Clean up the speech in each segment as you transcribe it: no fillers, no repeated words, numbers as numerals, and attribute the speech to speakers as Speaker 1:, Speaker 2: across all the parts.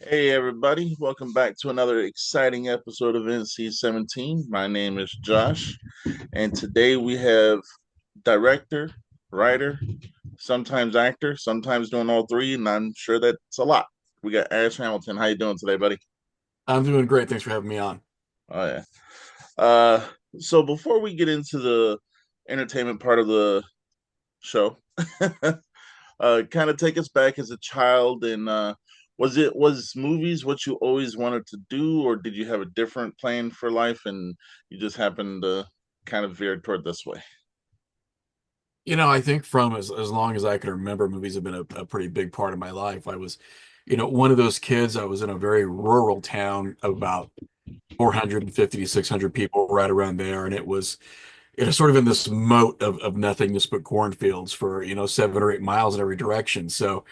Speaker 1: Hey everybody, welcome back to another exciting episode of NC-17. My name is Josh, and today we have director, writer, sometimes actor, sometimes doing all three, and I'm sure that's a lot. We got Ash Hamilton. How you doing today, buddy?
Speaker 2: I'm doing great. Thanks for having me on.
Speaker 1: Oh yeah. Uh, so before we get into the entertainment part of the show, kind of take us back as a child and was movies what you always wanted to do, or did you have a different plan for life and you just happened to kind of veer toward this way?
Speaker 2: I think from as long as I can remember, movies have been a pretty big part of my life. I was, one of those kids. I was in a very rural town of about 450 to 600 people, right around there, and it was, sort of in this moat of nothingness but cornfields for, 7 or 8 miles in every direction. So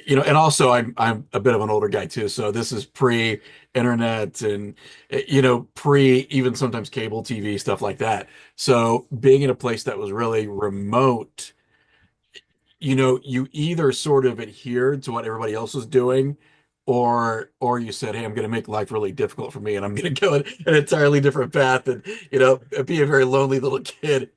Speaker 2: and also I'm a bit of an older guy too, so this is pre-internet and pre even sometimes cable TV stuff like that. So being in a place that was really remote, you either sort of adhered to what everybody else was doing, or you said, "Hey, I'm going to make life really difficult for me, and I'm going to go in an entirely different path, and be a very lonely little kid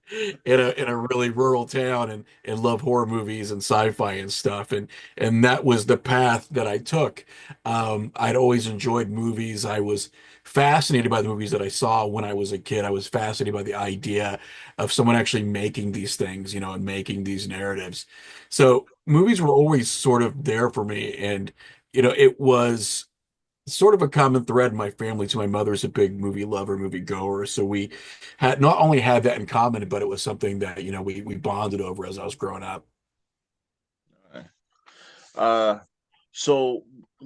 Speaker 2: in a really rural town, and love horror movies and sci-fi and stuff." And that was the path that I took. I'd always enjoyed movies. I was fascinated by the movies that I saw when I was a kid. I was fascinated by the idea of someone actually making these things, and making these narratives. So movies were always sort of there for me. And, it was sort of a common thread in my family too. My mother's a big movie lover, movie goer. So we had not only had that in common, but it was something that, we bonded over as I was growing up.
Speaker 1: uh so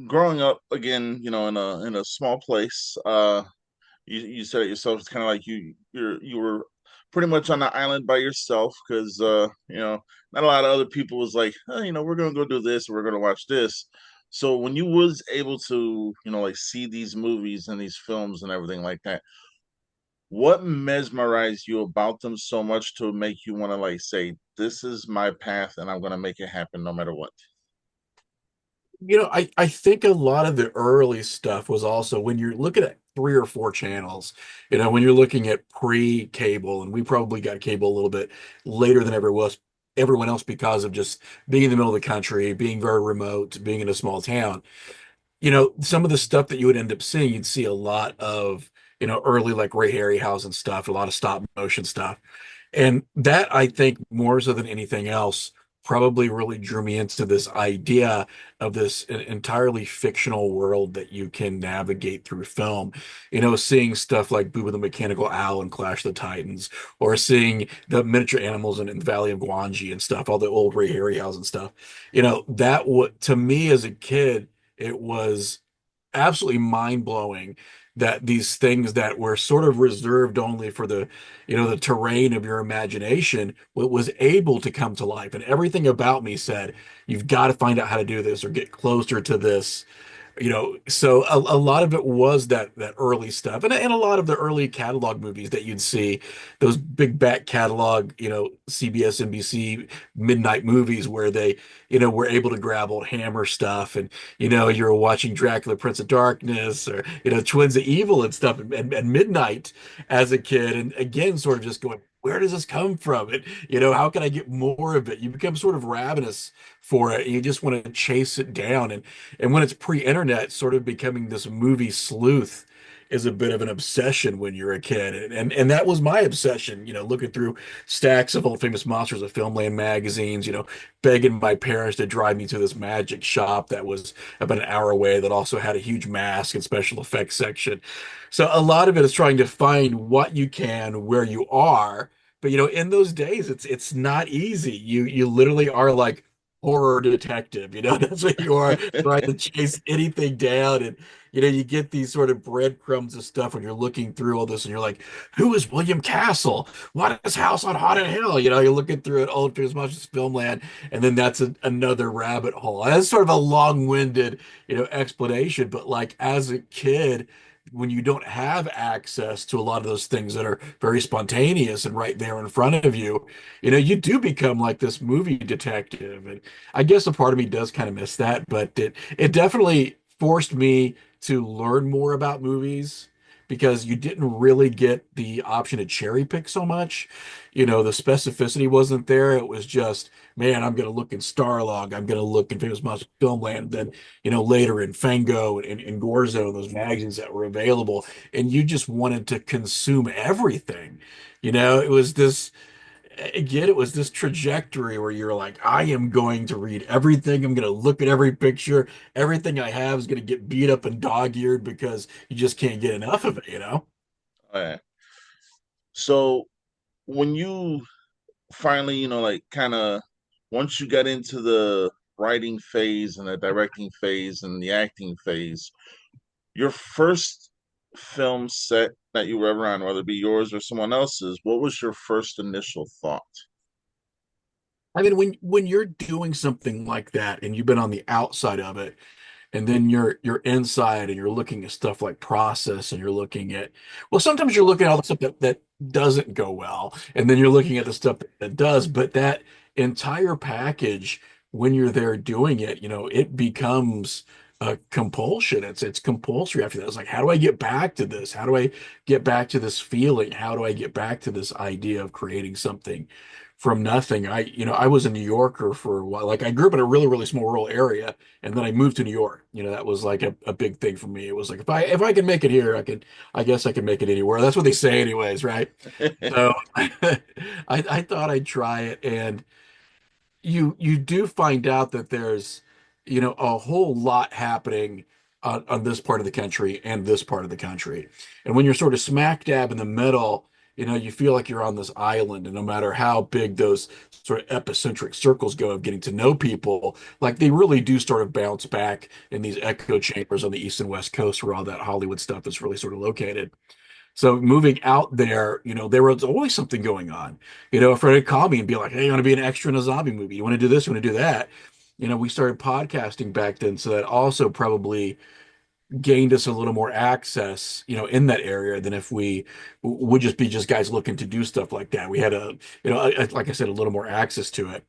Speaker 1: growing up again, in a small place, you said it yourself, it's kind of like you were pretty much on the island by yourself because not a lot of other people was like, oh, we're gonna go do this, we're gonna watch this. So when you was able to, like see these movies and these films and everything like that, what mesmerized you about them so much to make you want to like say, this is my path and I'm gonna make it happen no matter what?
Speaker 2: I think a lot of the early stuff was also when you're looking at three or four channels, when you're looking at pre-cable, and we probably got cable a little bit later than everyone else because of just being in the middle of the country, being very remote, being in a small town. Some of the stuff that you would end up seeing, you'd see a lot of, early like Ray Harryhausen stuff, a lot of stop motion stuff. And that, I think, more so than anything else, probably really drew me into this idea of this entirely fictional world that you can navigate through film. Seeing stuff like Booba the Mechanical Owl and Clash of the Titans, or seeing the miniature animals in the Valley of Gwangi and stuff, all the old Ray Harryhausen stuff. That what to me as a kid, it was absolutely mind-blowing that these things that were sort of reserved only for the terrain of your imagination was able to come to life. And everything about me said, you've got to find out how to do this or get closer to this. So a lot of it was that early stuff, and a lot of the early catalog movies that you'd see, those big back catalog, CBS, NBC midnight movies where they, were able to grab old Hammer stuff, and you're watching Dracula, Prince of Darkness, or Twins of Evil and stuff at midnight as a kid, and again, sort of just going, where does this come from? And how can I get more of it? You become sort of ravenous for it. You just want to chase it down, and when it's pre-internet, sort of becoming this movie sleuth is a bit of an obsession when you're a kid. And that was my obsession, looking through stacks of old famous monsters of Filmland magazines, begging my parents to drive me to this magic shop that was about an hour away that also had a huge mask and special effects section. So a lot of it is trying to find what you can where you are. But in those days, it's not easy. You literally are like horror detective. That's what you are, trying to chase anything down. And you get these sort of breadcrumbs of stuff when you're looking through all this, and you're like, who is William Castle? What is House on Haunted Hill? You're looking through it all as much as Filmland, and then that's another rabbit hole. And that's sort of a long-winded, explanation. But like as a kid, when you don't have access to a lot of those things that are very spontaneous and right there in front of you, you do become like this movie detective. And I guess a part of me does kind of miss that, but it definitely forced me to learn more about movies because you didn't really get the option to cherry pick so much. The specificity wasn't there. It was just, man, I'm going to look in Starlog. I'm going to look in Famous Mouse Filmland. Then, later in Fango and Gore Zone, those magazines that were available. And you just wanted to consume everything. It was this again, it was this trajectory where you're like, I am going to read everything. I'm going to look at every picture. Everything I have is going to get beat up and dog-eared because you just can't get enough of it?
Speaker 1: Okay. So when you finally, like kind of once you got into the writing phase and the directing phase and the acting phase, your first film set that you were ever on, whether it be yours or someone else's, what was your first initial thought?
Speaker 2: I mean, when you're doing something like that and you've been on the outside of it, and then you're inside and you're looking at stuff like process and you're looking at well sometimes you're looking at all the stuff that doesn't go well and then you're looking at the stuff that does but that entire package when you're there doing it it becomes a compulsion it's compulsory after that. It's like, how do I get back to this? How do I get back to this feeling? How do I get back to this idea of creating something from nothing? I was a New Yorker for a while. Like, I grew up in a really, really small rural area, and then I moved to New York. That was like a big thing for me. It was like, if I can make it here, I guess I can make it anywhere. That's what they say anyways, right? So I thought I'd try it, and you do find out that there's a whole lot happening on this part of the country and this part of the country. And when you're sort of smack dab in the middle, you feel like you're on this island, and no matter how big those sort of epicentric circles go of getting to know people, like, they really do sort of bounce back in these echo chambers on the east and west coast where all that Hollywood stuff is really sort of located. So moving out there, there was always something going on. A friend would call me and be like, "Hey, you want to be an extra in a zombie movie? You want to do this? You want to do that?" We started podcasting back then, so that also probably gained us a little more access, in that area than if we would just be just guys looking to do stuff like that. We had like I said, a little more access to it.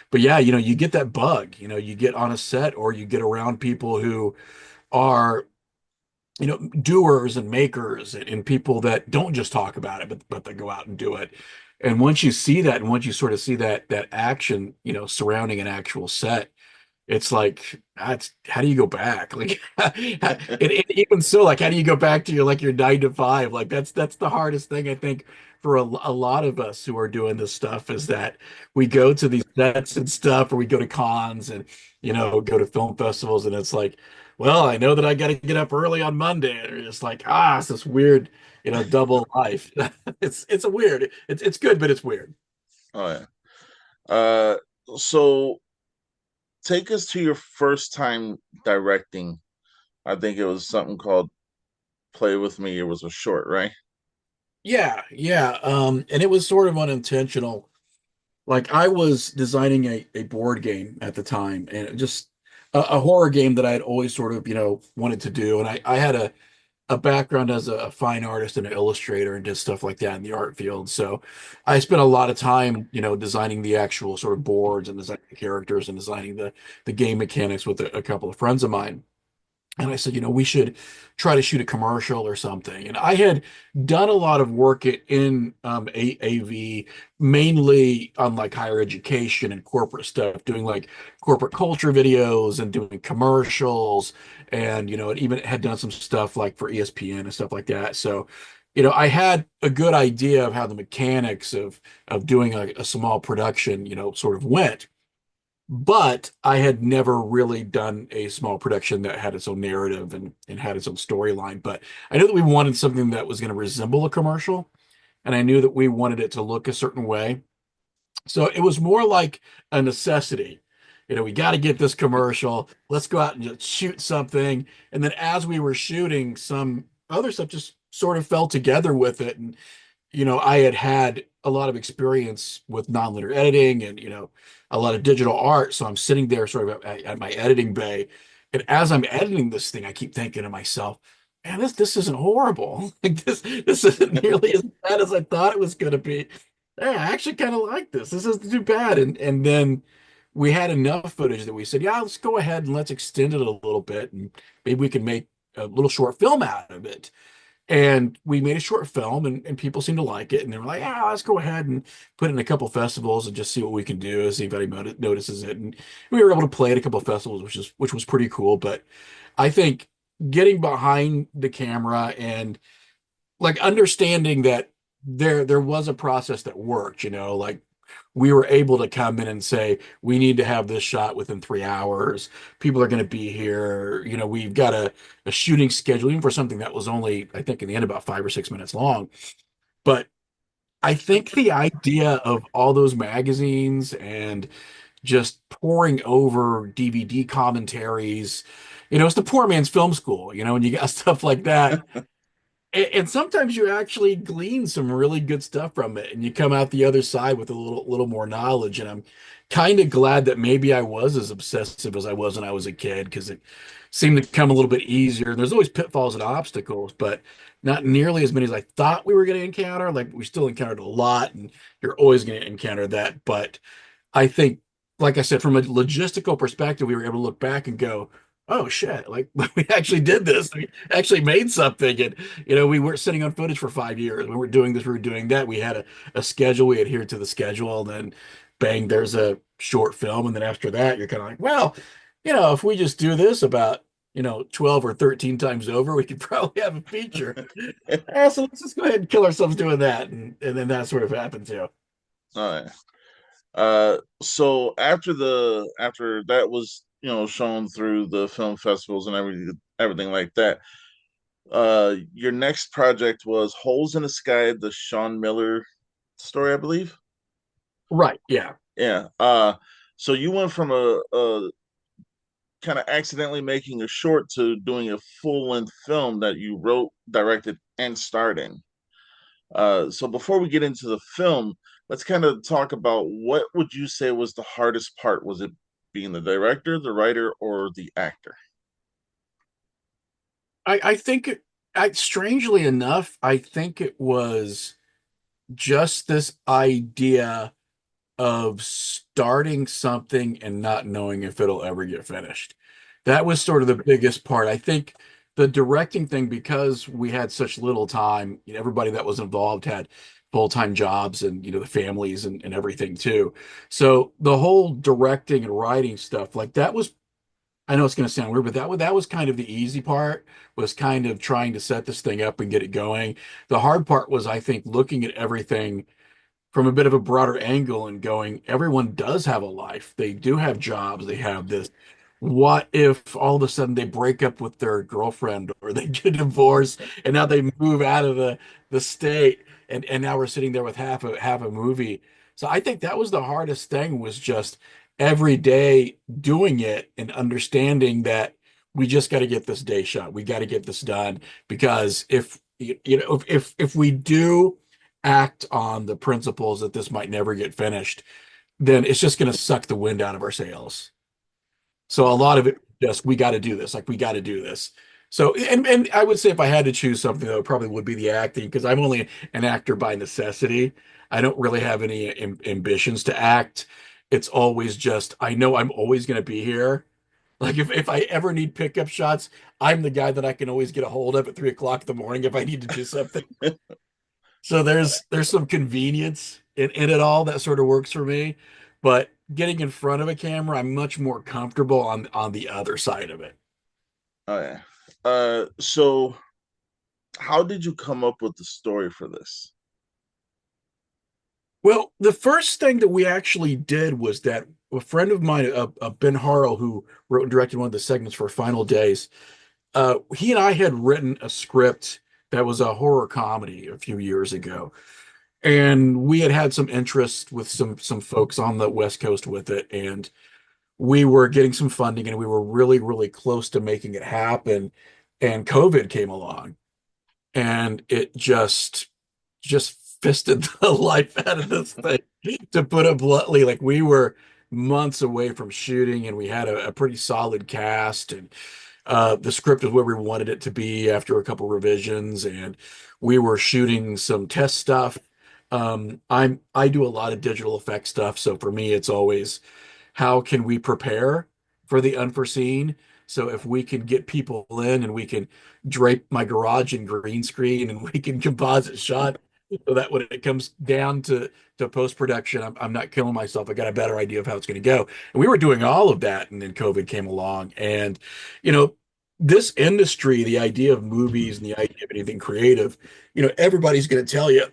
Speaker 2: But yeah, you get that bug. You get on a set or you get around people who are doers and makers and people that don't just talk about it, but they go out and do it. And once you see that, and once you sort of see that action, surrounding an actual set, it's like, that's how do you go back? Like, and even so, like, how do you go back to your 9 to 5? Like, that's the hardest thing I think for a lot of us who are doing this stuff, is that we go to these sets and stuff, or we go to cons and go to film festivals, and it's like, well, I know that I got to get up early on Monday, and you're just like, it's this weird, double life. It's a weird. It's good, but it's weird.
Speaker 1: Oh yeah. Uh, so take us to your first time directing. I think it was something called Play With Me. It was a short, right?
Speaker 2: Yeah, yeah. And it was sort of unintentional. Like, I was designing a board game at the time, and just a horror game that I had always sort of, wanted to do. And I had a background as a fine artist and an illustrator and did stuff like that in the art field. So I spent a lot of time, designing the actual sort of boards and designing the characters and designing the game mechanics with a couple of friends of mine. And I said, we should try to shoot a commercial or something. And I had done a lot of work in AV, mainly on like higher education and corporate stuff, doing like corporate culture videos and doing commercials. And, it even had done some stuff like for ESPN and stuff like that. So, I had a good idea of how the mechanics of doing a small production, sort of went. But I had never really done a small production that had its own narrative and had its own storyline. But I knew that we wanted something that was going to resemble a commercial, and I knew that we wanted it to look a certain way. So it was more like a necessity. We got to get this commercial. Let's go out and just shoot something. And then as we were shooting, some other stuff just sort of fell together with it. And I had a lot of experience with nonlinear editing and, a lot of digital art. So I'm sitting there sort of at my editing bay. And as I'm editing this thing, I keep thinking to myself, man, this isn't horrible. Like, this isn't nearly as bad as I thought it was going to be. Yeah, I actually kind of like this. This isn't too bad. And then we had enough footage that we said, yeah, let's go ahead and let's extend it a little bit, and maybe we can make a little short film out of it. And we made a short film, and people seemed to like it. And they were like, yeah, let's go ahead and put it in a couple festivals and just see what we can do, see if anybody notices it. And we were able to play at a couple of festivals, which was pretty cool. But I think getting behind the camera and like understanding that there was a process that worked, like we were able to come in and say, we need to have this shot within 3 hours. People are going to be here. We've got a shooting schedule, even for something that was only, I think, in the end, about 5 or 6 minutes long. But I think the idea of all those magazines and just pouring over DVD commentaries, it's the poor man's film school, and you got stuff like that, and sometimes you actually glean some really good stuff from it, and you come out the other side with a little more knowledge. And I'm kind of glad that maybe I was as obsessive as I was when I was a kid, because it seemed to come a little bit easier. There's always pitfalls and obstacles, but not nearly as many as I thought we were going to encounter. Like, we still encountered a lot, and you're always going to encounter that. But I think, like I said, from a logistical perspective, we were able to look back and go, oh shit, like we actually did this. We actually made something. And, we weren't sitting on footage for 5 years. We were doing this, we were doing that. We had a schedule, we adhered to the schedule, and then bang, there's a short film. And then after that, you're kind of like, well, if we just do this about, 12 or 13 times over, we could probably have a feature. So let's just go ahead and kill ourselves doing that. And then that sort of happened too.
Speaker 1: All right. So after that was shown through the film festivals and everything like that. Your next project was Holes in the Sky, the Sean Miller story, I believe.
Speaker 2: Right. Yeah.
Speaker 1: Yeah. So you went from a kind of accidentally making a short to doing a full length film that you wrote, directed, and starred in. So before we get into the film, let's kind of talk about what would you say was the hardest part? Was it being the director, the writer, or the actor?
Speaker 2: I think strangely enough, I think it was just this idea of starting something and not knowing if it'll ever get finished. That was sort of the biggest part. I think the directing thing, because we had such little time, everybody that was involved had full-time jobs, and the families and everything too. So the whole directing and writing stuff, like that was, I know it's going to sound weird, but that was kind of the easy part, was kind of trying to set this thing up and get it going. The hard part was, I think, looking at everything from a bit of a broader angle and going, everyone does have a life. They do have jobs. They have this. What if all of a sudden they break up with their girlfriend, or they get divorced, and now they move out of the state, and now we're sitting there with half a movie. So I think that was the hardest thing, was just every day doing it and understanding that we just got to get this day shot. We got to get this done, because if we do act on the principles that this might never get finished, then it's just going to suck the wind out of our sails. So a lot of it, just, we got to do this. Like, we got to do this. So, and I would say, if I had to choose something, though, it probably would be the acting, because I'm only an actor by necessity. I don't really have any ambitions to act. It's always just, I know I'm always going to be here. Like, if I ever need pickup shots, I'm the guy that I can always get a hold of at 3 o'clock in the morning if I need to do something. So there's some convenience in it all that sort of works for me. But getting in front of a camera, I'm much more comfortable on the other side of it.
Speaker 1: Oh yeah. So how did you come up with the story for this?
Speaker 2: Well, the first thing that we actually did was that a friend of mine, Ben Harrell, who wrote and directed one of the segments for Final Days, he and I had written a script that was a horror comedy a few years ago. And we had some interest with some folks on the West Coast with it, and we were getting some funding, and we were really, really close to making it happen. And COVID came along, and it just fisted the life out of this thing, to put it bluntly. Like, we were months away from shooting, and we had a pretty solid cast, and the script is where we wanted it to be after a couple revisions, and we were shooting some test stuff. I do a lot of digital effect stuff, so for me, it's always how can we prepare for the unforeseen? So if we can get people in and we can drape my garage in green screen and we can composite shot so that when it comes down to post production, I'm not killing myself. I got a better idea of how it's going to go. And we were doing all of that, and then COVID came along. And you know, this industry, the idea of movies and the idea of anything creative, everybody's going to tell you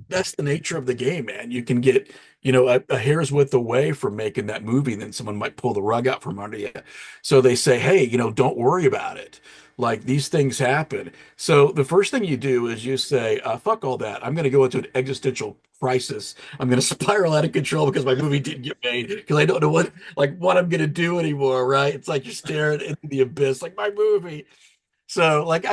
Speaker 2: that's the nature of the game, man. You can get, a hair's width away from making that movie, then someone might pull the rug out from under you. So they say, hey, don't worry about it. Like these things happen. So the first thing you do is you say, fuck all that. I'm going to go into an existential crisis. I'm going to spiral out of control because my movie didn't get made because I don't know what I'm going to do anymore, right? It's like you're staring into the abyss, like my movie. So like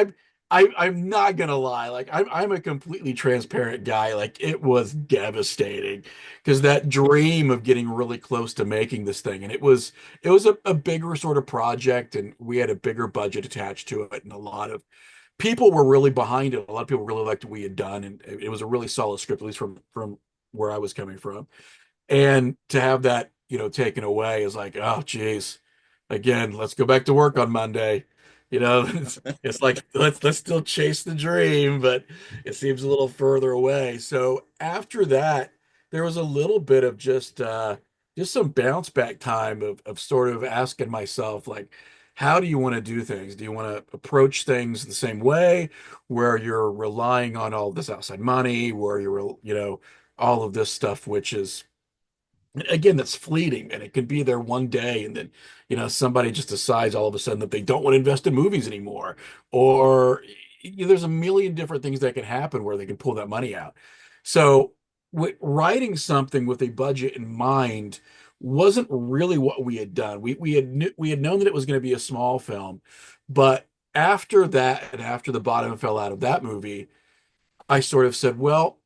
Speaker 2: I'm not gonna lie, like I'm a completely transparent guy. Like it was devastating because that dream of getting really close to making this thing, and it was a bigger sort of project, and we had a bigger budget attached to it, and a lot of people were really behind it. A lot of people really liked what we had done, and it was a really solid script, at least from where I was coming from. And to have that, taken away is like, oh, geez, again, let's go back to work on Monday. It's like let's still chase the dream, but it seems a little further away. So after that, there was a little bit of just some bounce back time of sort of asking myself, like, how do you want to do things? Do you want to approach things the same way, where you're relying on all this outside money, where you're, all of this stuff, which is again, that's fleeting and it could be there one day and then somebody just decides all of a sudden that they don't want to invest in movies anymore, or there's a million different things that can happen where they can pull that money out. So writing something with a budget in mind wasn't really what we had done. We had known that it was going to be a small film, but after that and after the bottom fell out of that movie, I sort of said, well,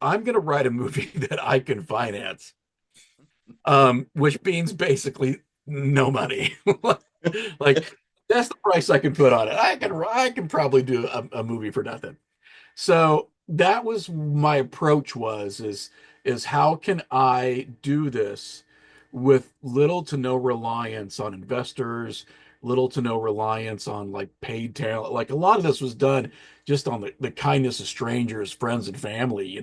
Speaker 2: I'm going to write a movie that I can finance, which means basically no money. Like that's the price I can put on it. I can probably do a movie for nothing. So that was my approach is how can I do this with little to no reliance on investors, little to no reliance on like paid talent. Like a lot of this was done just on the kindness of strangers, friends and family,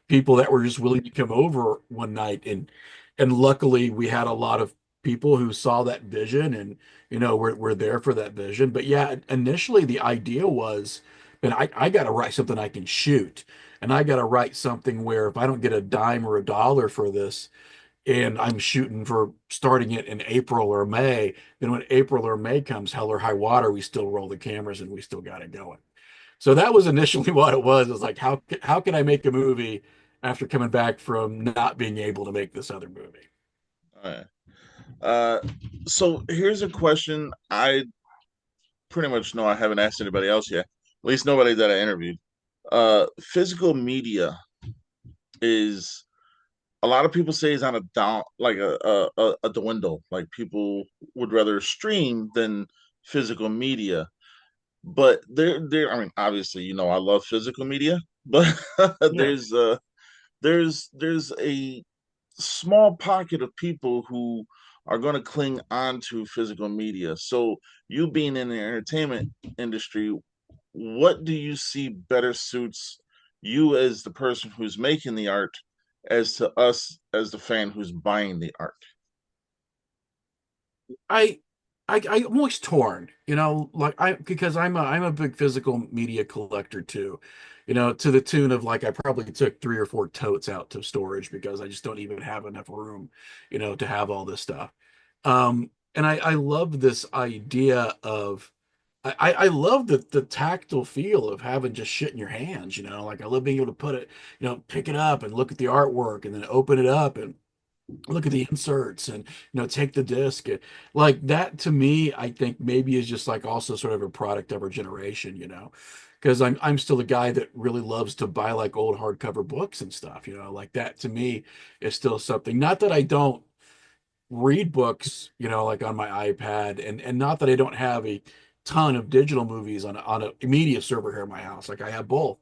Speaker 2: people that were just willing to come over one night, and luckily we had a lot of people who saw that vision and we're there for that vision. But yeah, initially the idea was, and I got to write something I can shoot. And I got to write something where if I don't get a dime or a dollar for this, and I'm shooting for starting it in April or May, then when April or May comes, hell or high water, we still roll the cameras and we still got it going. So that was initially what it was. It was like, how can I make a movie after coming back from not being able to make this other movie?
Speaker 1: All right. Uh, so here's a question I pretty much know I haven't asked anybody else yet. At least nobody that I interviewed. Physical media is a lot of people say is on a down like a dwindle. Like people would rather stream than physical media. But there I mean obviously, I love physical media, but
Speaker 2: Yeah.
Speaker 1: there's a small pocket of people who are going to cling on to physical media. So you being in the entertainment industry, what do you see better suits you as the person who's making the art as to us as the fan who's buying the art?
Speaker 2: I I'm always torn, like because I'm a big physical media collector too, to the tune of like I probably took 3 or 4 totes out to storage because I just don't even have enough room, to have all this stuff. And I love this idea of I love the tactile feel of having just shit in your hands, like I love being able to put it, pick it up and look at the artwork and then open it up and look at the inserts and take the disc. Like that to me I think maybe is just like also sort of a product of our generation, because I'm still a guy that really loves to buy like old hardcover books and stuff, like that to me is still something. Not that I don't read books, like on my iPad, and not that I don't have a ton of digital movies on a media server here in my house. Like I have both.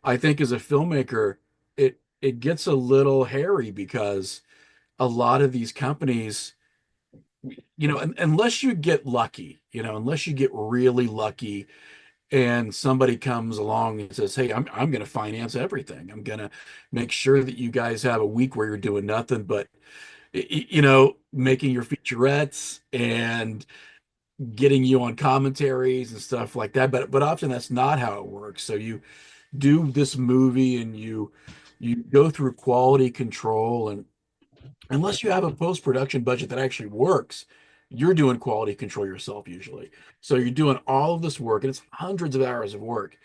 Speaker 2: I think as a filmmaker it gets a little hairy because a lot of these companies, unless you get lucky, unless you get really lucky and somebody comes along and says, "Hey, I'm going to finance everything. I'm going to make sure that you guys have a week where you're doing nothing but making your featurettes and getting you on commentaries and stuff like that." But often that's not how it works. So you do this movie and you go through quality control, and unless you have a post-production budget that actually works, you're doing quality control yourself usually. So you're doing all of this work, and it's hundreds of hours of work.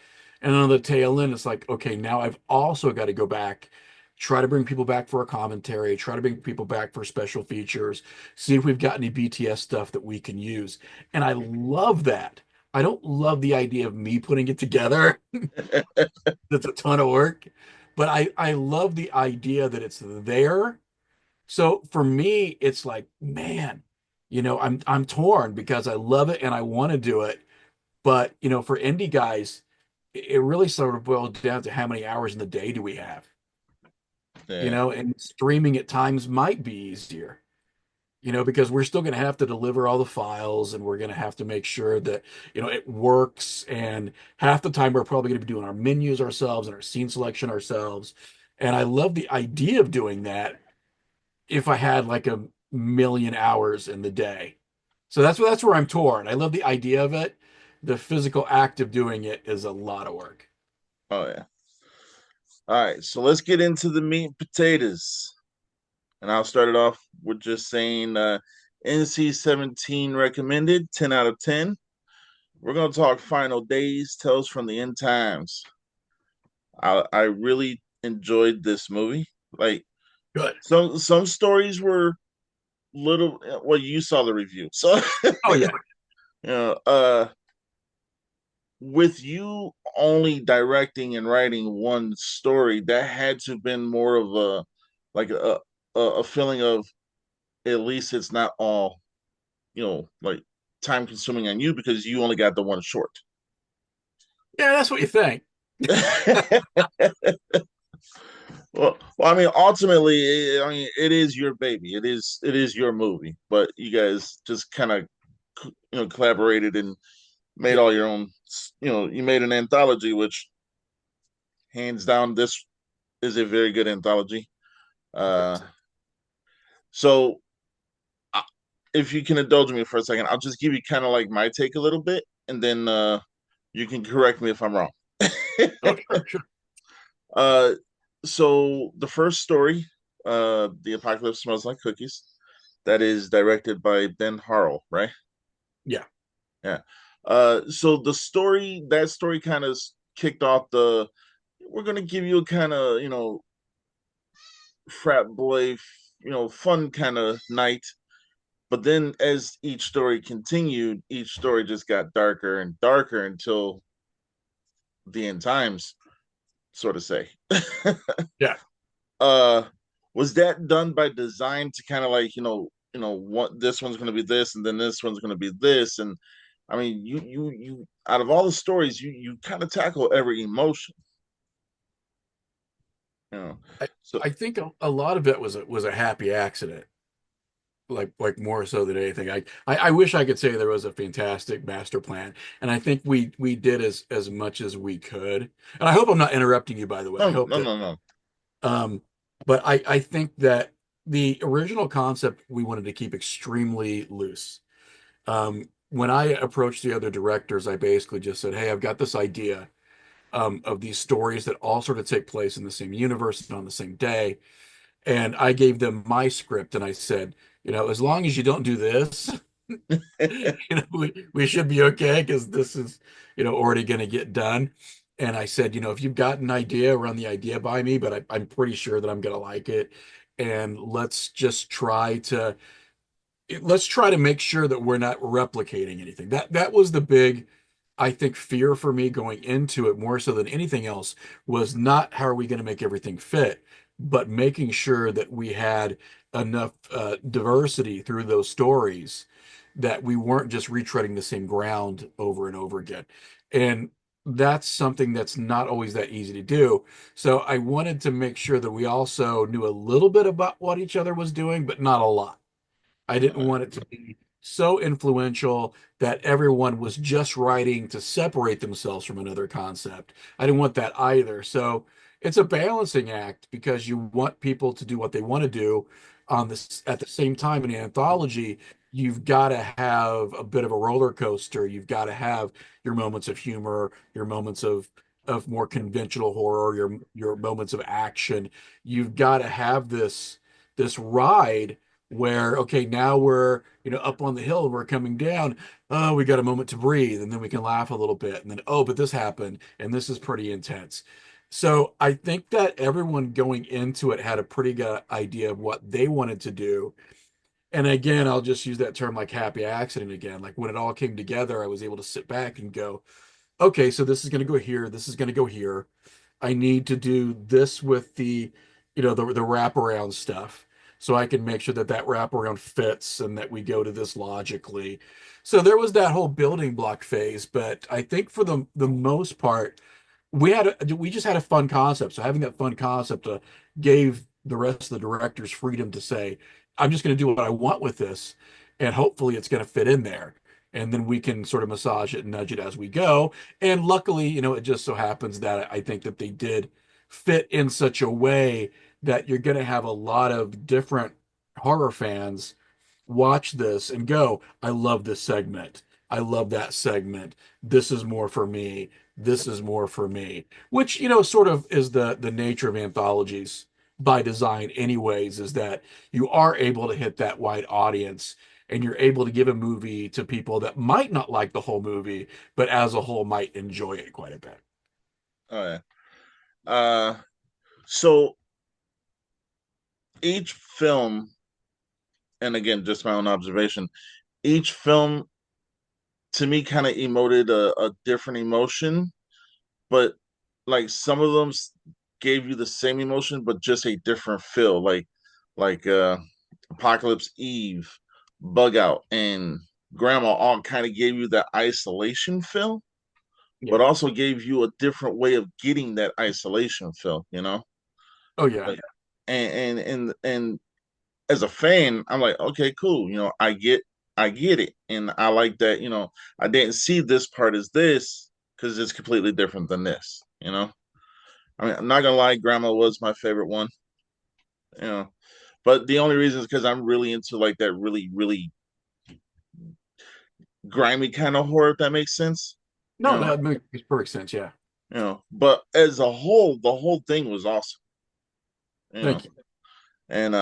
Speaker 2: And on the tail end, it's like, okay, now I've also got to go back, try to bring people back for a commentary, try to bring people back for special features, see if we've got any BTS stuff that we can use. And I love that. I don't love the idea of me putting it together. That's a ton of work. But I love the idea that it's there. So for me, it's like, man, I'm torn because I love it and I want to do it. But, for indie guys, it really sort of boils down to how many hours in the day do we have,
Speaker 1: Yeah.
Speaker 2: and streaming at times might be easier, because we're still going to have to deliver all the files and we're going to have to make sure that, it works. And half the time we're probably going to be doing our menus ourselves and our scene selection ourselves. And I love the idea of doing that if I had like a million hours in the day. So that's where I'm torn. I love the idea of it. The physical act of doing it is a lot of work.
Speaker 1: Oh yeah. All right. So let's get into the meat and potatoes. And I'll start it off with just saying NC-17 recommended, 10 out of 10. We're gonna talk Final Days, Tales from the End Times. I really enjoyed this movie. Like
Speaker 2: Good.
Speaker 1: some stories were little, well, you saw the review. So
Speaker 2: Oh yeah.
Speaker 1: you know, with you only directing and writing one story, that had to have been more of a like a feeling of at least it's not all, like time consuming on you because you only got the one short.
Speaker 2: Yeah, that's what you think.
Speaker 1: I mean, ultimately, I mean, it is your baby. It is your movie, but you guys just kind of, collaborated and made
Speaker 2: Yeah.
Speaker 1: all your own. You made an anthology, which hands down, this is a very good anthology. Uh, so uh, if you can indulge me for a second, I'll just give you kind of like my take a little bit, and then you can correct me if I'm wrong.
Speaker 2: Oh, sure, sure.
Speaker 1: uh, so the first story, "The Apocalypse Smells Like Cookies," that is directed by Ben Harrell, right?
Speaker 2: Yeah.
Speaker 1: Yeah. So that story kind of kicked off the. We're gonna give you a kind of frat boy, fun kind of night. But then as each story continued, each story just got darker and darker until the end times, sort of say.
Speaker 2: Yeah.
Speaker 1: uh was that done by design to kind of like, what this one's going to be this and then this one's going to be this? And I mean, you out of all the stories, you kind of tackle every emotion, you know.
Speaker 2: I
Speaker 1: So
Speaker 2: I think a lot of it was a happy accident. Like more so than anything. I wish I could say there was a fantastic master plan, and I think we did as much as we could. And I hope I'm not interrupting you, by the way.
Speaker 1: no,
Speaker 2: I hope
Speaker 1: no,
Speaker 2: that
Speaker 1: no, no.
Speaker 2: um but I think that the original concept we wanted to keep extremely loose. When I approached the other directors, I basically just said, "Hey, I've got this idea of these stories that all sort of take place in the same universe and on the same day." And I gave them my script and I said, as long as you don't do this, we should be okay because this is, already going to get done. And I said, if you've got an idea, run the idea by me, but I'm pretty sure that I'm going to like it. And let's try to make sure that we're not replicating anything. That was the big, I think, fear for me going into it more so than anything else was not how are we going to make everything fit, but making sure that we had enough diversity through those stories that we weren't just retreading the same ground over and over again. And that's something that's not always that easy to do. So I wanted to make sure that we also knew a little bit about what each other was doing, but not a lot. I didn't want it to be so influential that everyone was just writing to separate themselves from another concept. I didn't want that either. So it's a balancing act because you want people to do what they want to do on this at the same time in an anthology. You've got to have a bit of a roller coaster. You've got to have your moments of humor, your moments of more conventional horror, your moments of action. You've got to have this ride where okay now we're up on the hill and we're coming down. Oh, we got a moment to breathe, and then we can laugh a little bit, and then oh, but this happened and this is pretty intense. So I think that everyone going into it had a pretty good idea of what they wanted to do. And again, I'll just use that term like happy accident again. Like when it all came together, I was able to sit back and go, okay, so this is going to go here, this is going to go here. I need to do this with the wraparound stuff, so I can make sure that that wraparound fits and that we go to this logically. So there was that whole building block phase, but I think for the most part, we just had a fun concept. So having that fun concept gave the rest of the directors freedom to say, I'm just going to do what I want with this, and hopefully it's going to fit in there. And then we can sort of massage it and nudge it as we go. And luckily, it just so happens that I think that they did fit in such a way that you're going to have a lot of different horror fans watch this and go, I love this segment. I love that segment. This is more for me. This is more for me, which, sort of is the nature of anthologies by design anyways, is that you are able to hit that wide audience and you're able to give a movie to people that might not like the whole movie, but as a whole might enjoy it quite a bit.
Speaker 1: Oh yeah. Uh, so each film, and again, just my own observation, each film to me kind of emoted a different emotion, but like some of them gave you the same emotion, but just a different feel. Like Apocalypse Eve, Bug Out, and Grandma all kind of gave you that isolation feel, but
Speaker 2: Yeah.
Speaker 1: also gave you a different way of getting that isolation feel, you know?
Speaker 2: Oh yeah.
Speaker 1: Like, and as a fan, I'm like, okay, cool. I get it. And I like that, I didn't see this part as this because it's completely different than this. I mean, I'm not gonna lie, Grandma was my favorite one, you know. But the only reason is because I'm really into like that really, really grimy kind of horror, if that makes sense. You
Speaker 2: No,
Speaker 1: know,
Speaker 2: that makes perfect sense. Yeah.
Speaker 1: But as a whole, the whole thing was awesome, you know.
Speaker 2: Thank you.
Speaker 1: And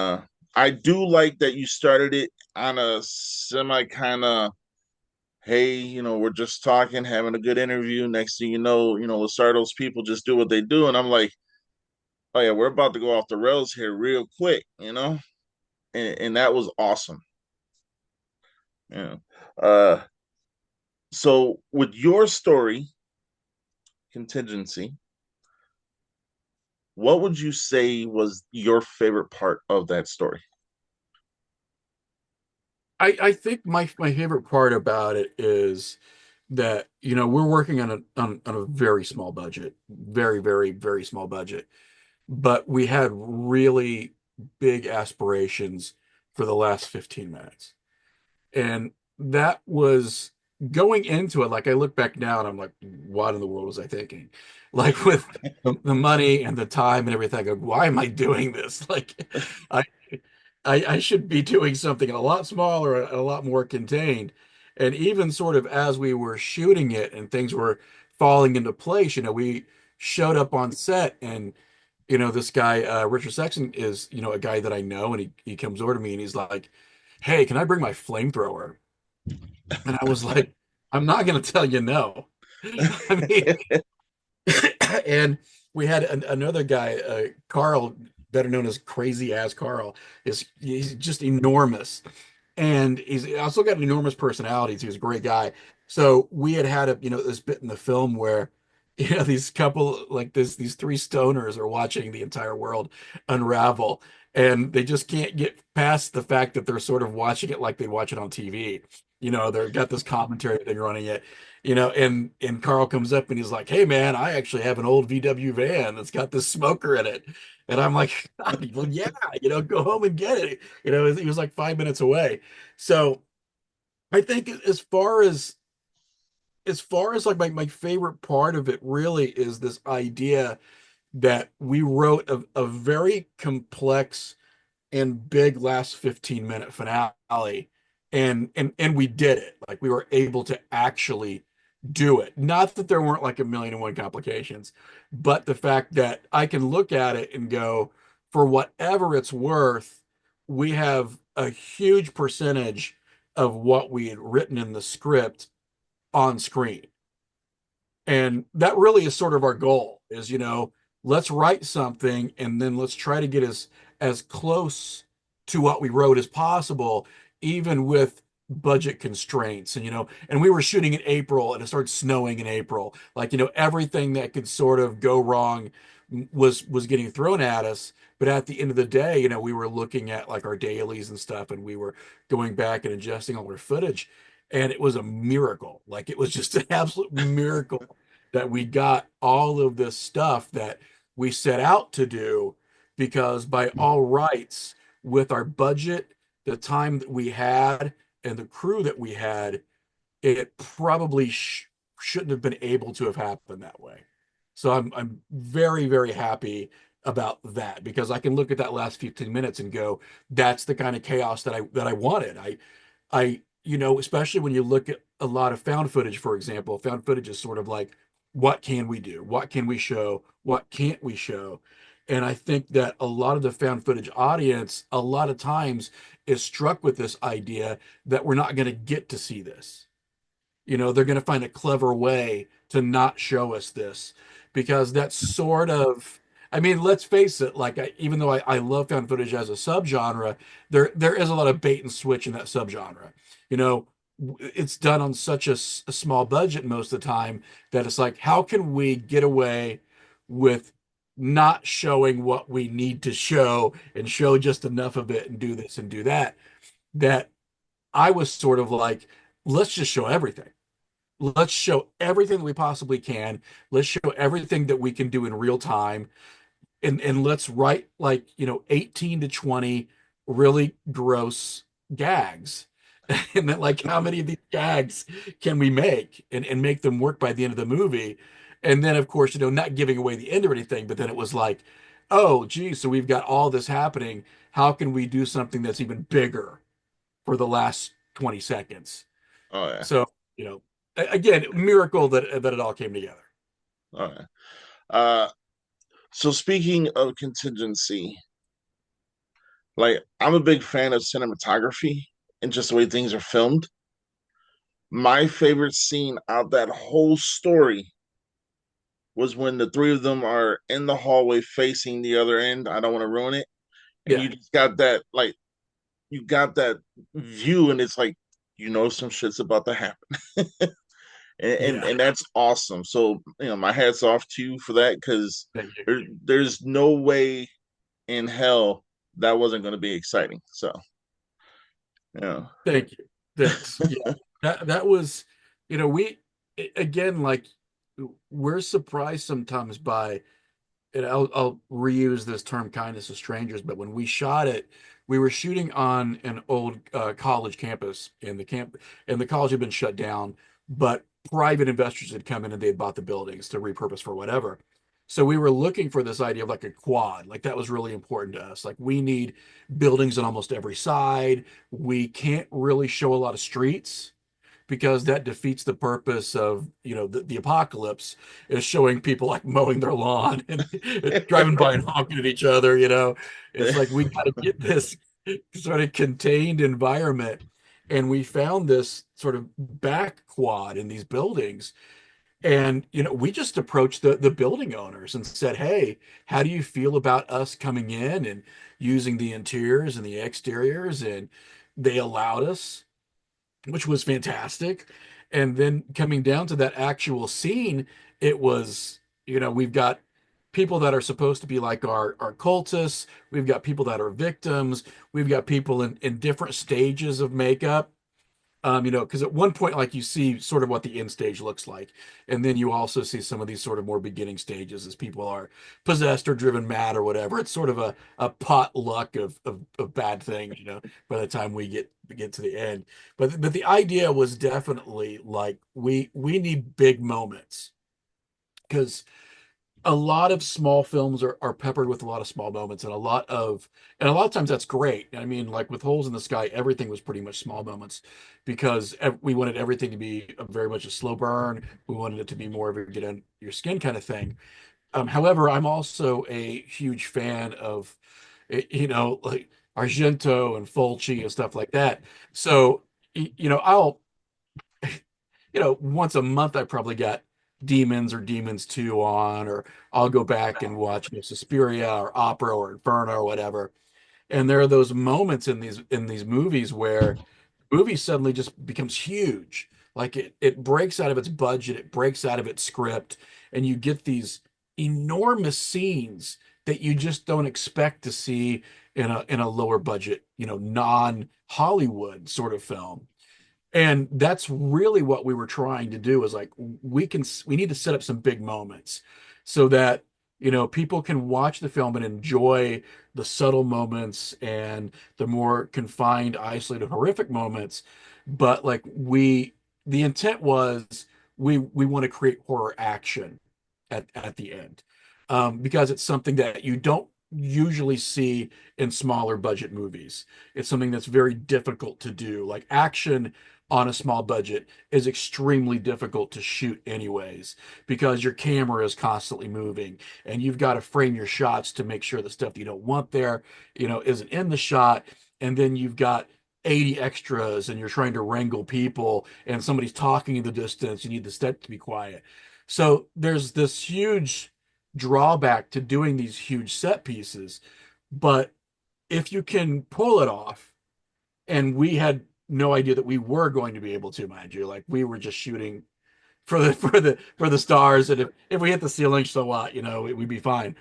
Speaker 1: I do like that you started it on a semi kind of, hey, we're just talking, having a good interview. Next thing Lasardo's people just do what they do. And I'm like, oh yeah, we're about to go off the rails here real quick. And that was awesome. Yeah. Uh, so with your story, contingency, what would you say was your favorite part of that story?
Speaker 2: I think my favorite part about it is that we're working on a very small budget, very very very small budget, but we had really big aspirations for the last 15 minutes. And that was going into it. Like I look back now and I'm like, what in the world was I thinking? Like with the money and the time and everything, like, why am I doing this? Like I, I should be doing something a lot smaller and a lot more contained. And even sort of as we were shooting it and things were falling into place, we showed up on set and this guy, Richard Sexton is, a guy that I know, and he comes over to me and he's like, hey, can I bring my flamethrower? And I was like, I'm not going to tell you no. I mean, and we had another guy, Carl, better known as Crazy Ass Carl, he's just enormous, and he's also got an enormous personality. So he's a great guy. So we had this bit in the film where these couple like these three stoners are watching the entire world unravel, and they just can't get past the fact that they're sort of watching it like they watch it on TV. they've got this commentary thing running it, and Carl comes up and he's like, "Hey man, I actually have an old VW van that's got this smoker in it." And I'm like, "Well, yeah, go home and get it." He was like 5 minutes away. So I think as far as like my favorite part of it really is this idea that we wrote a very complex and big last 15-minute finale, and we did it. Like we were able to actually do it. Not that there weren't like a million and one complications, but the fact that I can look at it and go, for whatever it's worth, we have a huge percentage of what we had written in the script on screen. And that really is sort of our goal is, let's write something and then let's try to get as close to what we wrote as possible, even with budget constraints. And we were shooting in April and it started snowing in April. Like, everything that could sort of go wrong was getting thrown at us. But at the end of the day, we were looking at like our dailies and stuff, and we were going back and adjusting all our footage. And it was a miracle. Like it was just an absolute miracle that we got all of this stuff that we set out to do, because by all rights, with our budget, the time that we had, and the crew that we had, it probably shouldn't have been able to have happened that way. So I'm very, very happy about that, because I can look at that last 15 minutes and go, that's the kind of chaos that I wanted. Especially when you look at a lot of found footage, for example, found footage is sort of like, what can we do? What can we show? What can't we show? And I think that a lot of the found footage audience, a lot of times, is struck with this idea that we're not going to get to see this. They're going to find a clever way to not show us this, because that's sort of, I mean, let's face it, like even though I love found footage as a subgenre, there is a lot of bait and switch in that subgenre. You know, it's done on such a small budget most of the time that it's like, how can we get away with not showing what we need to show and show just enough of it and do this and do that? That I was sort of like, let's just show everything. Let's show everything that we possibly can. Let's show everything that we can do in real time. And let's write like, 18 to 20 really gross gags. And then like how many of these gags can we make and make them work by the end of the movie? And then of course, not giving away the end or anything, but then it was like, oh geez, so we've got all this happening. How can we do something that's even bigger for the last 20 seconds?
Speaker 1: Oh yeah.
Speaker 2: So, again, miracle that it all came together.
Speaker 1: Oh yeah. Uh, so speaking of contingency, like I'm a big fan of cinematography and just the way things are filmed. My favorite scene out that whole story was when the three of them are in the hallway facing the other end. I don't want to ruin it. And
Speaker 2: Yeah,
Speaker 1: you just got that, like, you got that view, and it's like, some shit's about to happen. and, and,
Speaker 2: yeah.
Speaker 1: and that's awesome. So, my hat's off to you for that, because
Speaker 2: Thank you.
Speaker 1: there's no way in hell that wasn't going to be exciting. So, yeah.
Speaker 2: Thank you. Thanks. Yeah. That was, again, like we're surprised sometimes by, and I'll reuse this term kindness of strangers, but when we shot it, we were shooting on an old college campus, and the college had been shut down, but private investors had come in and they had bought the buildings to repurpose for whatever. So we were looking for this idea of like a quad. Like that was really important to us. Like we need buildings on almost every side. We can't really show a lot of streets, because that defeats the purpose of, the apocalypse is showing people like mowing their lawn and driving by and honking at each other. It's like we got to get this sort of contained environment. And we found this sort of back quad in these buildings. And, we just approached the building owners and said, hey, how do you feel about us coming in and using the interiors and the exteriors? And they allowed us, which was fantastic. And then coming down to that actual scene, it was, we've got people that are supposed to be like our cultists. We've got people that are victims. We've got people in different stages of makeup. Because at one point, like you see sort of what the end stage looks like, and then you also see some of these sort of more beginning stages as people are possessed or driven mad or whatever. It's sort of a potluck of bad things, by the time we get to the end. But the idea was definitely like we need big moments because a lot of small films are peppered with a lot of small moments and a lot of times that's great. I mean, like with Holes in the Sky, everything was pretty much small moments because we wanted everything to be very much a slow burn. We wanted it to be more of a get on your skin kind of thing. However, I'm also a huge fan of like Argento and Fulci and stuff like that. So I'll once a month I probably got Demons or Demons 2 on, or I'll go back and watch Suspiria or Opera or Inferno or whatever. And there are those moments in these movies where the movie suddenly just becomes huge. Like it breaks out of its budget, it breaks out of its script, and you get these enormous scenes that you just don't expect to see in a lower budget, non-Hollywood sort of film. And that's really what we were trying to do is like we need to set up some big moments so that people can watch the film and enjoy the subtle moments and the more confined, isolated, horrific moments. But like the intent was we want to create horror action at the end, because it's something that you don't usually see in smaller budget movies. It's something that's very difficult to do. Like action on a small budget is extremely difficult to shoot anyways because your camera is constantly moving and you've got to frame your shots to make sure the stuff you don't want there isn't in the shot, and then you've got 80 extras and you're trying to wrangle people and somebody's talking in the distance, you need the set to be quiet. So there's this huge drawback to doing these huge set pieces, but if you can pull it off, and we had no idea that we were going to be able to, mind you. Like we were just shooting for the stars, and if we hit the ceiling, so what? We'd be fine.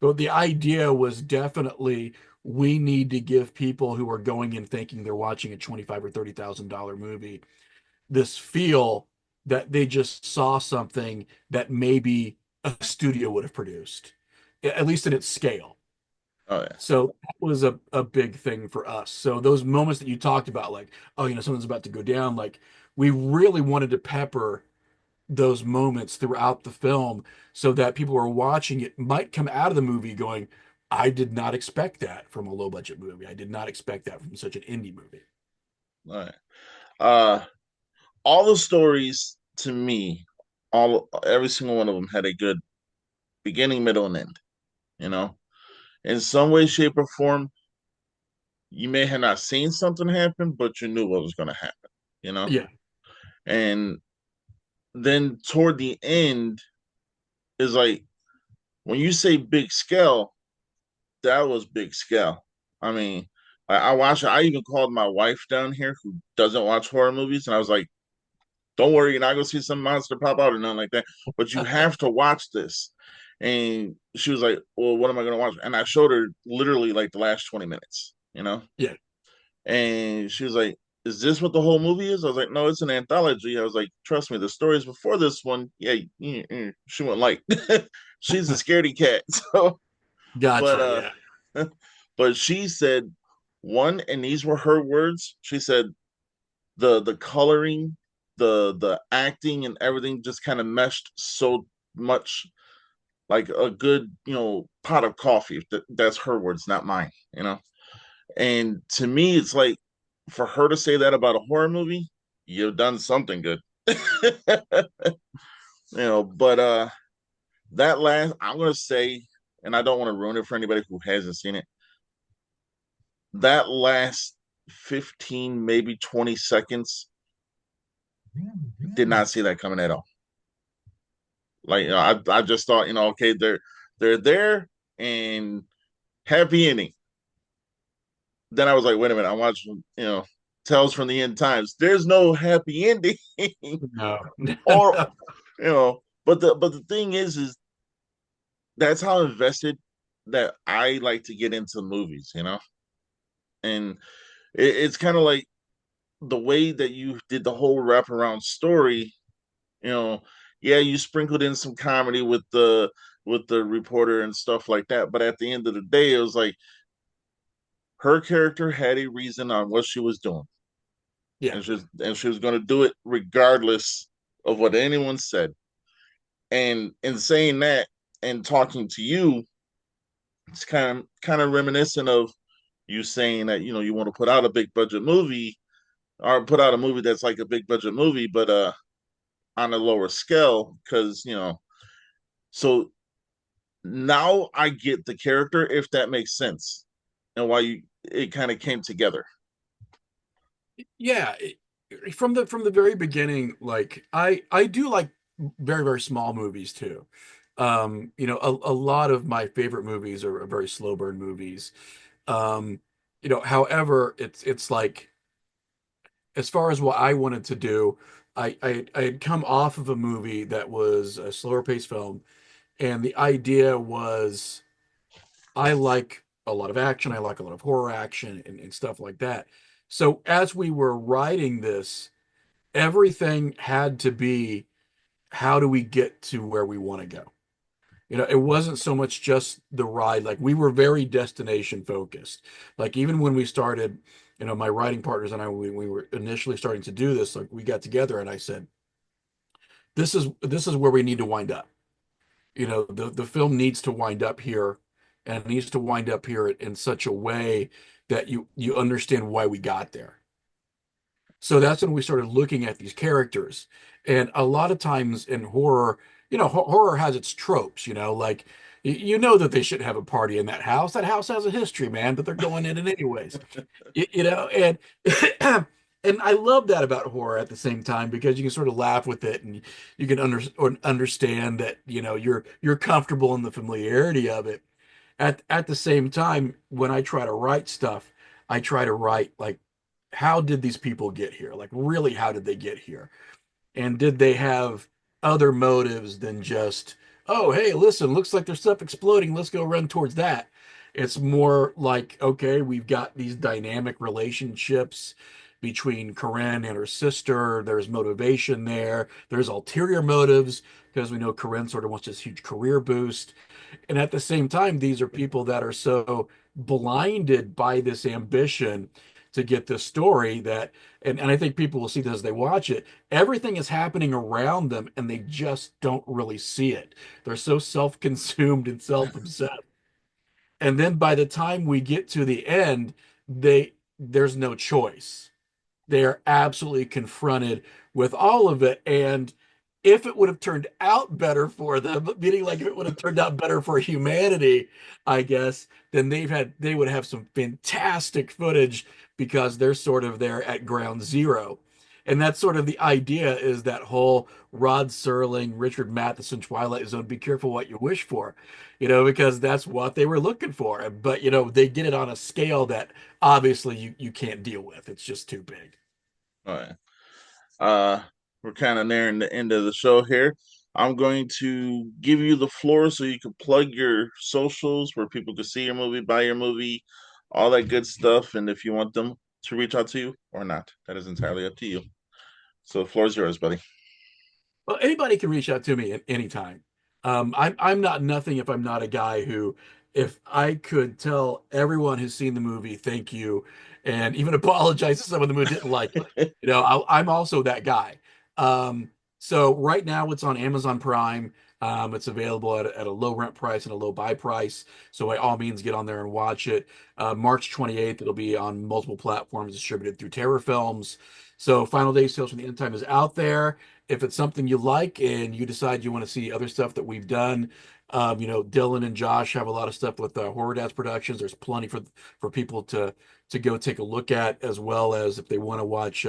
Speaker 2: But the idea was definitely we need to give people who are going in thinking they're watching a 25 or $30,000 movie this feel that they just saw something that maybe a studio would have produced, at least in its scale.
Speaker 1: Oh yeah.
Speaker 2: So that was a big thing for us. So those moments that you talked about, like, oh, something's about to go down, like we really wanted to pepper those moments throughout the film so that people who are watching it might come out of the movie going, I did not expect that from a low budget movie. I did not expect that from such an indie movie.
Speaker 1: All right. Uh, all the stories to me, every single one of them had a good beginning, middle, and end. You know, in some way, shape, or form, you may have not seen something happen, but you knew what was going to happen. You know,
Speaker 2: Yeah.
Speaker 1: and then toward the end is like when you say big scale, that was big scale. I mean, I watched it. I even called my wife down here who doesn't watch horror movies, and I was like, "Don't worry, you're not gonna see some monster pop out or nothing like that, but you have to watch this." And she was like, "Well, what am I gonna watch?" And I showed her literally like the last 20 minutes,
Speaker 2: Yeah.
Speaker 1: And she was like, "Is this what the whole movie is?" I was like, "No, it's an anthology." I was like, "Trust me, the stories before this one, yeah, she wouldn't like. She's a scaredy cat." So, but
Speaker 2: Gotcha. Yeah.
Speaker 1: but she said one, and these were her words. She said the coloring, the acting, and everything just kind of meshed so much like a good pot of coffee. That's her words, not mine. And to me, it's like for her to say that about a horror movie, you've done something good. But that last, I'm gonna say, and I don't want to ruin it for anybody who hasn't seen it. That last 15, maybe 20 seconds, did not see that coming at all. Like I just thought, okay, they're there and happy ending. Then I was like, wait a minute, I'm watching, Tales from the End Times. There's no happy ending.
Speaker 2: No.
Speaker 1: or but the thing is that's how invested that I like to get into movies, and it's kind of like the way that you did the whole wraparound story, you know, yeah, you sprinkled in some comedy with the reporter and stuff like that, but at the end of the day, it was like her character had a reason on what she was doing,
Speaker 2: Yeah.
Speaker 1: and she was going to do it regardless of what anyone said. And in saying that and talking to you, it's kind of reminiscent of you saying that you want to put out a big budget movie or put out a movie that's like a big budget movie, but on a lower scale because so now I get the character if that makes sense and why you it kind of came together.
Speaker 2: Yeah, from the very beginning, like I do like very very small movies too. A lot of my favorite movies are very slow burn movies. Um, however, it's like as far as what I wanted to do, I had come off of a movie that was a slower paced film, and the idea was I like a lot of action, I like a lot of horror action and stuff like that. So as we were writing this, everything had to be how do we get to where we want to go? It wasn't so much just the ride. Like we were very destination focused. Like even when we started, my writing partners and I, we were initially starting to do this, like we got together and I said, this is where we need to wind up. The film needs to wind up here and it needs to wind up here in such a way that you understand why we got there. So that's when we started looking at these characters. And a lot of times in horror, horror has its tropes, like you know that they shouldn't have a party in that house. That house has a history, man, but they're going in it anyways. And and I love that about horror at the same time because you can sort of laugh with it and you can or understand that, you're comfortable in the familiarity of it. At the same time, when I try to write stuff, I try to write like how did these people get here? Like, really, how did they get here? And did they have other motives than just, oh, hey, listen, looks like there's stuff exploding. Let's go run towards that. It's more like, okay, we've got these dynamic relationships between Corinne and her sister. There's motivation there. There's ulterior motives because we know Corinne sort of wants this huge career boost. And at the same time, these are people that are so blinded by this ambition to get this story that, and I think people will see this as they watch it, everything is happening around them and they just don't really see it. They're so self-consumed and self-obsessed. And then by the time we get to the end, there's no choice. They are absolutely confronted with all of it. And if it would have turned out better for them, meaning like if it would have turned out better for humanity, I guess, then they would have some fantastic footage because they're sort of there at ground zero. And that's sort of the idea is that whole Rod Serling, Richard Matheson, Twilight Zone, be careful what you wish for, because that's what they were looking for. But, they did it on a scale that obviously you can't deal with. It's just too big.
Speaker 1: All right. Uh, we're kind of nearing the end of the show here. I'm going to give you the floor so you can plug your socials where people can see your movie, buy your movie, all that good stuff. And if you want them to reach out to you or not, that is entirely up to you. So the floor is yours, buddy.
Speaker 2: Well, anybody can reach out to me at any time. I'm not nothing if I'm not a guy who, if I could tell everyone who's seen the movie, thank you, and even apologize to someone who didn't like it. I'm also that guy. So right now it's on Amazon Prime. It's available at a low rent price and a low buy price. So by all means, get on there and watch it. March 28th, it'll be on multiple platforms distributed through Terror Films. So Final Days Tales from the End Time is out there. If it's something you like and you decide you want to see other stuff that we've done, Dylan and Josh have a lot of stuff with Horror Dads Productions. There's plenty for people to go take a look at, as well as if they want to watch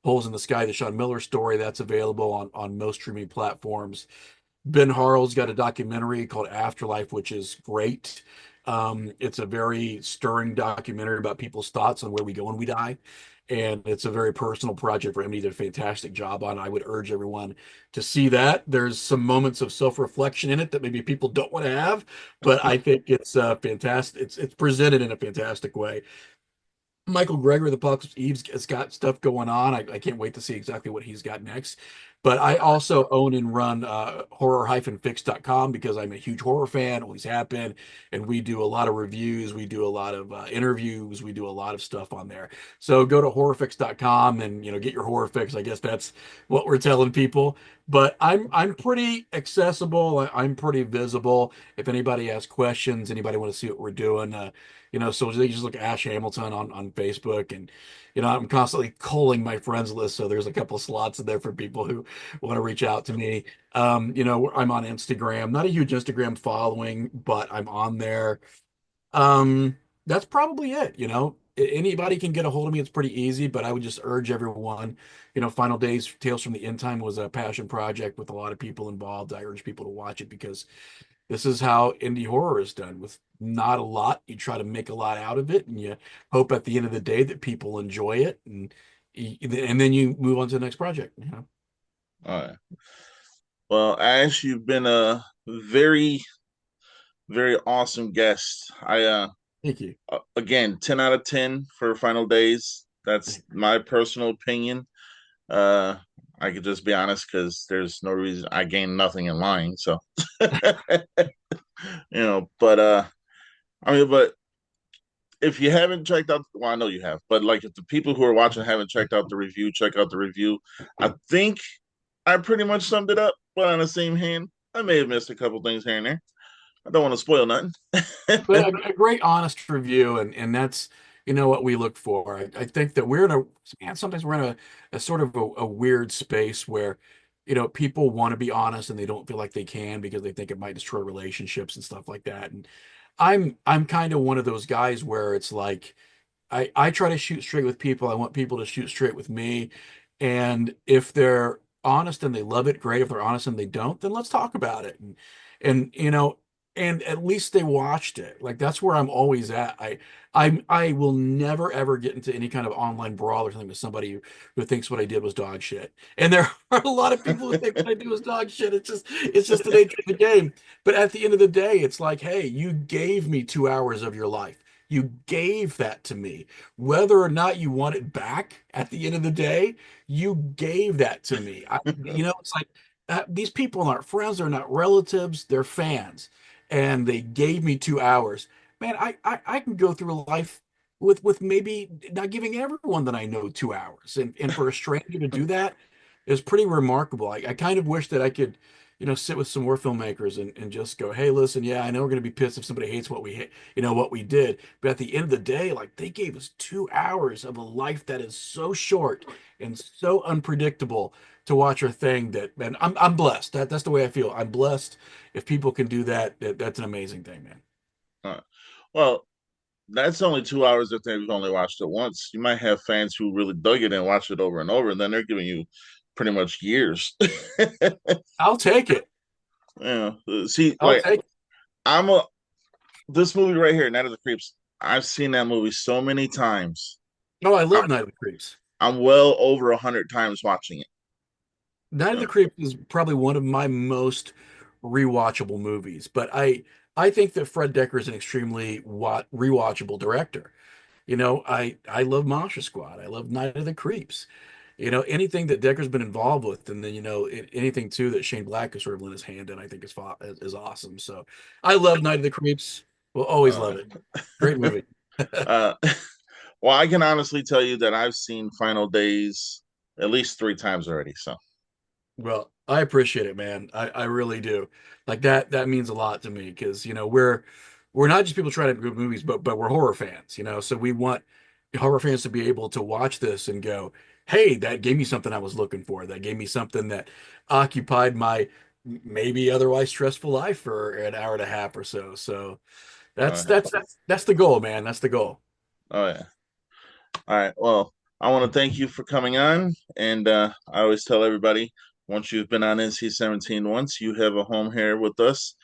Speaker 2: Holes in the Sky, the Sean Miller story, that's available on most streaming platforms. Ben Harl's got a documentary called Afterlife, which is great. It's a very stirring documentary about people's thoughts on where we go when we die. And it's a very personal project for him. He did a fantastic job on. I would urge everyone to see that. There's some moments of self-reflection in it that maybe people don't want to have, but I think it's fantastic. It's presented in a fantastic way. Michael Greger, the Apocalypse Eve's has got stuff going on. I can't wait to see exactly what he's got next. But I also own and run horror-fix.com because I'm a huge horror fan, always have been. And we do a lot of reviews, we do a lot of interviews, we do a lot of stuff on there. So go to horrorfix.com and get your horror fix. I guess that's what we're telling people. But I'm pretty accessible. I'm pretty visible. If anybody has questions, anybody want to see what we're doing, so they just look at Ash Hamilton on Facebook, and I'm constantly culling my friends list, so there's a couple slots in there for people who want to reach out to me. I'm on Instagram, not a huge Instagram following, but I'm on there. That's probably it. Anybody can get a hold of me. It's pretty easy, but I would just urge everyone. Final Days Tales from the End Time was a passion project with a lot of people involved. I urge people to watch it because this is how indie horror is done. With not a lot, you try to make a lot out of it, and you hope at the end of the day that people enjoy it, and then you move on to the next project.
Speaker 1: All right. Well, Ash, you've been a very, very awesome guest.
Speaker 2: Thank you.
Speaker 1: Again, 10 out of 10 for Final Days. That's my personal opinion. Uh, I could just be honest because there's no reason I gained nothing in lying. So, but I mean, but if you haven't checked out, well, I know you have, but like if the people who are watching haven't checked out the review, check out the review. I think I pretty much summed it up, but on the same hand, I may have missed a couple things here and there. I don't want to spoil nothing.
Speaker 2: But a great honest review, and that's what we look for. I think that we're in a man, sometimes we're in a sort of a weird space where people want to be honest and they don't feel like they can because they think it might destroy relationships and stuff like that. And I'm kind of one of those guys where it's like I try to shoot straight with people. I want people to shoot straight with me. And if they're honest and they love it, great. If they're honest and they don't, then let's talk about it. And and at least they watched it. Like that's where I'm always at. I will never ever get into any kind of online brawl or something with somebody who thinks what I did was dog shit. And there are a lot of people who think what I do is dog shit. It's just the nature of the game. But at the end of the day, it's like, hey, you gave me 2 hours of your life. You gave that to me. Whether or not you want it back at the end of the day, you gave that to me. It's like these people aren't friends, they're not relatives, they're fans. And they gave me 2 hours. Man, I can go through life with maybe not giving everyone that I know 2 hours. And for a stranger to do that is pretty remarkable. I kind of wish that I could sit with some more filmmakers and just go, hey, listen, yeah, I know we're going to be pissed if somebody hates what we hate, what we did. But at the end of the day, like they gave us 2 hours of a life that is so short and so unpredictable to watch our thing that, man, I'm blessed. That's the way I feel. I'm blessed. If people can do that, that's an amazing thing, man.
Speaker 1: Well, that's only 2 hours if they've only watched it once. You might have fans who really dug it and watched it over and over, and then they're giving you pretty much years.
Speaker 2: I'll take it.
Speaker 1: Yeah. See,
Speaker 2: I'll
Speaker 1: like
Speaker 2: take it.
Speaker 1: I'm a this movie right here, Night of the Creeps. I've seen that movie so many times.
Speaker 2: Oh, I
Speaker 1: I'm,
Speaker 2: love Night of the Creeps.
Speaker 1: I'm well over 100 times watching it.
Speaker 2: Night of
Speaker 1: Uh,
Speaker 2: the Creeps is probably one of my most rewatchable movies, but I think that Fred Dekker is an extremely rewatchable director. I love Monster Squad. I love Night of the Creeps. Anything that Decker's been involved with, and then anything too that Shane Black has sort of lent his hand in, I think is awesome. So I love Night of the Creeps. Will always
Speaker 1: uh,
Speaker 2: love it. Great movie.
Speaker 1: uh, well, I can honestly tell you that I've seen Final Days at least 3 times already. So,
Speaker 2: Well, I appreciate it, man. I really do. Like that means a lot to me because we're not just people trying to make good movies, but we're horror fans. So we want horror fans to be able to watch this and go, hey, that gave me something I was looking for. That gave me something that occupied my maybe otherwise stressful life for an hour and a half or so. So that's
Speaker 1: uh,
Speaker 2: that's that's that's the goal, man. That's the goal.
Speaker 1: oh yeah. All right. Well, I want to thank you for coming on. And I always tell everybody once you've been on NC-17 once, you have a home here with us.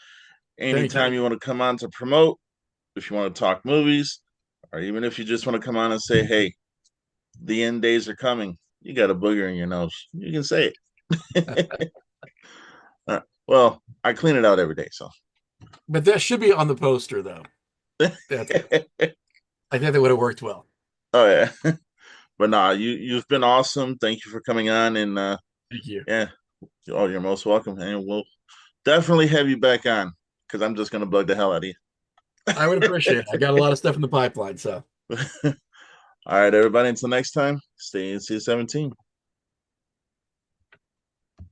Speaker 2: Thank you.
Speaker 1: Anytime you want to come on to promote, if you want to talk movies, or even if you just want to come on and say, hey, the end days are coming, you got a booger in your nose, you can say it. Well, I clean it out every day. So,
Speaker 2: But that should be on the poster though. That I think that would have worked well.
Speaker 1: Oh yeah. But nah, you've been awesome. Thank you for coming on, and
Speaker 2: Thank you.
Speaker 1: yeah, oh, you're most welcome, and we'll definitely have you back on because I'm just gonna bug the hell out of
Speaker 2: I would appreciate it. I got a lot of stuff in the pipeline, so
Speaker 1: you. All right, everybody. Until next time, stay NC-17.